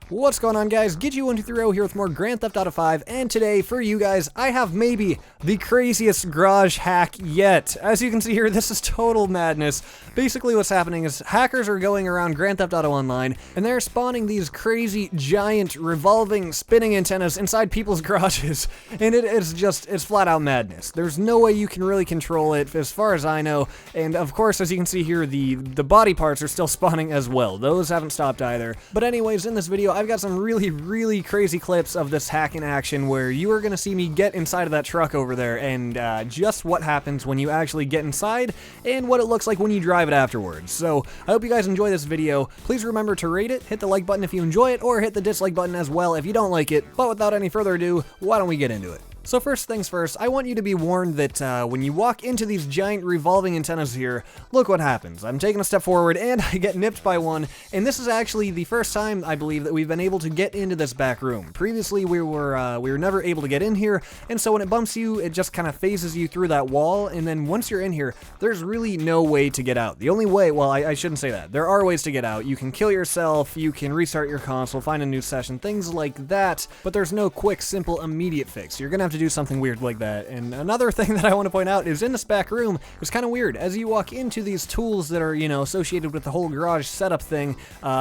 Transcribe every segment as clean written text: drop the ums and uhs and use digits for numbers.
What's going on, guys? Get123 here with more Grand Theft Auto 5, and today, for you guys, I have maybe the craziest garage hack yet. As you can see here, this is total madness. Basically what's happening is hackers are going around Grand Theft Auto Online, and they're spawning these crazy, giant, revolving, spinning antennas inside people's garages, and it's flat out madness. There's no way you can really control it, as far as I know, and of course, as you can see here, the body parts are still spawning as well. Those haven't stopped either. But anyways, in this video, I've got some really crazy clips of this hack in action where you are going to see me get inside of that truck over there and just what happens when you actually get inside and what it looks like when you drive it afterwards. So I hope you guys enjoy this video. Please remember to rate it, hit the like button if you enjoy it, or hit the dislike button as well if you don't like it. But without any further ado, why don't we get into it? So first things first, I want you to be warned that when you walk into these giant revolving antennas here, look what happens. I'm taking a step forward and I get nipped by one, and this is actually the first time, I believe, that we've been able to get into this back room. Previously, we were never able to get in here, and so when it bumps you, it just kind of phases you through that wall, and then once you're in here, there's really no way to get out. The only way, well, I shouldn't say that. There are ways to get out. You can kill yourself, you can restart your console, find a new session, things like that, but there's no quick, simple, immediate fix. You're gonna have to do something weird like that. And another thing that I want to point out is in this back room, it's kind of weird. As you walk into these tools that are, associated with the whole garage setup thing,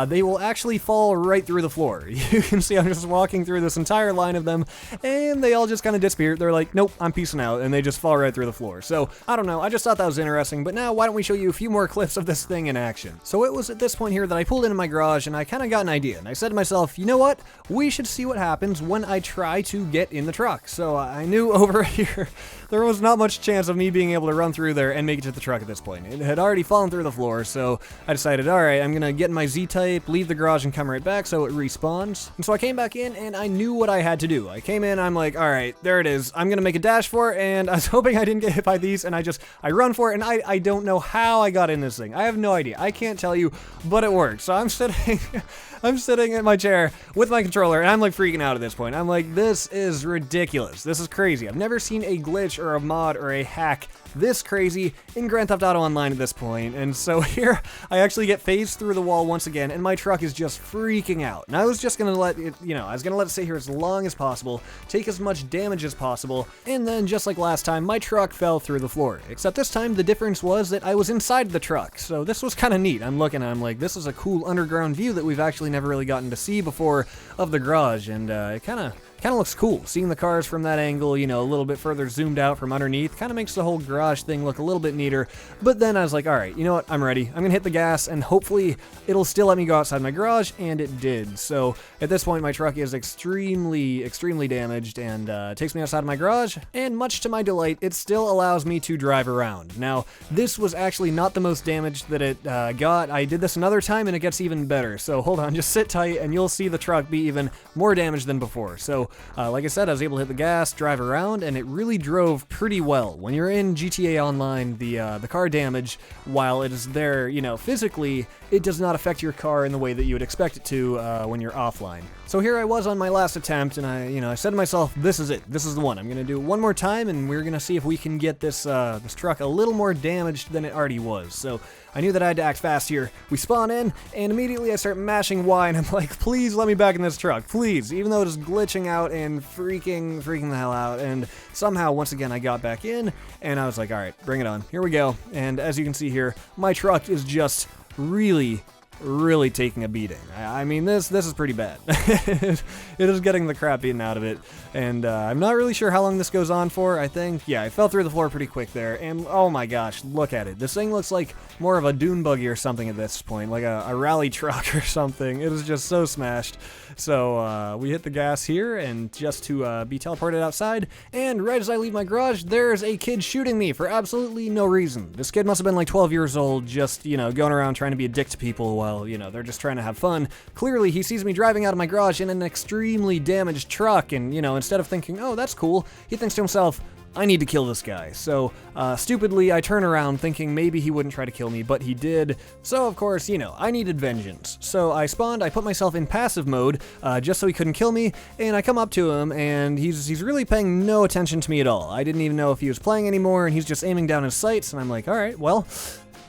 they will actually fall right through the floor. You can see I'm just walking through this entire line of them, and they all just kind of disappear. They're like, nope, I'm peacing out, and they just fall right through the floor. So, I don't know, I just thought that was interesting, but now why don't we show you a few more clips of this thing in action. So it was at this point here that I pulled into my garage, and I kind of got an idea, and I said to myself, you know what? We should see what happens when I try to get in the truck. So I knew over here there was not much chance of me being able to run through there and make it to the truck at this point. It had already fallen through the floor, so I decided, alright, I'm gonna get in my Z-type, leave the garage, and come right back so it respawns. And so I came back in, and I knew what I had to do. I came in, I'm like, alright, there it is. I'm gonna make a dash for it, and I was hoping I didn't get hit by these, and I run for it, and I don't know how I got in this thing. I have no idea. I can't tell you, but it worked. So I'm sitting... I'm sitting in my chair with my controller, and I'm like freaking out at this point. I'm like, this is ridiculous. This is crazy. I've never seen a glitch or a mod or a hack this crazy in Grand Theft Auto Online at this point. And so here, I actually get phased through the wall once again, and my truck is just freaking out. And I was just gonna let it, I was gonna let it sit here as long as possible, take as much damage as possible, and then just like last time, my truck fell through the floor. Except this time, the difference was that I was inside the truck. So this was kind of neat. I'm looking, and I'm like, this is a cool underground view that we've actually never really gotten to see before of the garage, and it kind of looks cool. Seeing the cars from that angle, a little bit further zoomed out from underneath, kind of makes the whole garage thing look a little bit neater. But then I was like, alright, you know what, I'm ready. I'm gonna hit the gas, and hopefully it'll still let me go outside my garage, and it did. So at this point, my truck is extremely damaged, and it takes me outside of my garage, and much to my delight, it still allows me to drive around. Now, this was actually not the most damage that it got. I did this another time, and it gets even better. So hold on, just sit tight, and you'll see the truck be even more damaged than before. So like I said, I was able to hit the gas, drive around, and it really drove pretty well. When you're in GTA Online, the car damage, while it is there, physically, it does not affect your car in the way that you would expect it to when you're offline. So here I was on my last attempt, and I said to myself, this is it. This is the one. I'm gonna do it one more time, and we're gonna see if we can get this truck a little more damaged than it already was. So I knew that I had to act fast here. We spawn in, and immediately I start mashing Y, and I'm like, please let me back in this truck, please. Even though it is glitching out and freaking the hell out, and somehow, once again, I got back in, and I was like, alright, bring it on. Here we go. And as you can see here, my truck is just really taking a beating. I mean, this is pretty bad. It is getting the crap beaten out of it, and I'm not really sure how long this goes on for. I think, yeah, I fell through the floor pretty quick there, and oh my gosh, look at it. This thing looks like more of a dune buggy or something at this point, like a rally truck or something. It is just so smashed. So we hit the gas here, and just to be teleported outside, and right as I leave my garage, there's a kid shooting me for absolutely no reason. This kid must have been like 12 years old, just, going around trying to be a dick to people while, they're just trying to have fun. Clearly, he sees me driving out of my garage in an extremely damaged truck, and, instead of thinking, oh, that's cool, he thinks to himself, I need to kill this guy. So, stupidly, I turn around thinking maybe he wouldn't try to kill me, but he did. So, of course, I needed vengeance. So I spawned, I put myself in passive mode, just so he couldn't kill me, and I come up to him, and he's really paying no attention to me at all. I didn't even know if he was playing anymore, and he's just aiming down his sights, and I'm like, alright, well,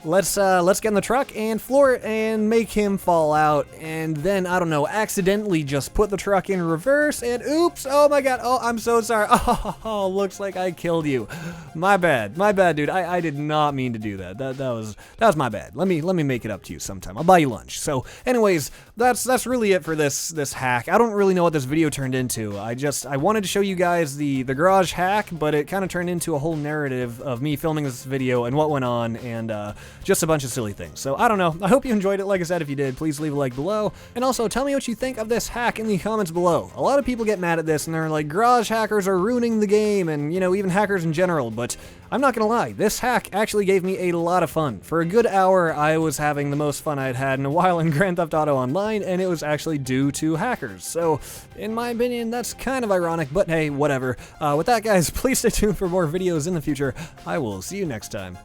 let's get in the truck and floor it and make him fall out, and then, I don't know, accidentally just put the truck in reverse, and oops, oh my god, oh, I'm so sorry. Oh, looks like I killed you. My bad, dude. I did not mean to do that. That was my bad. Let me make it up to you sometime. I'll buy you lunch. So, anyways, that's really it for this hack. I don't really know what this video turned into. I wanted to show you guys the garage hack, but it kind of turned into a whole narrative of me filming this video and what went on, and just a bunch of silly things. So I don't know. I hope you enjoyed it. Like I said, if you did, please leave a like below, and also tell me what you think of this hack in the comments below. A lot of people get mad at this and they're like, garage hackers are ruining the game, and you know, even hackers in general, but I'm not gonna lie, this hack actually gave me a lot of fun. For a good hour, I was having the most fun I'd had in a while in Grand Theft Auto Online, and it was actually due to hackers. So, in my opinion, that's kind of ironic, but hey, whatever. With that, guys, please stay tuned for more videos in the future. I will see you next time.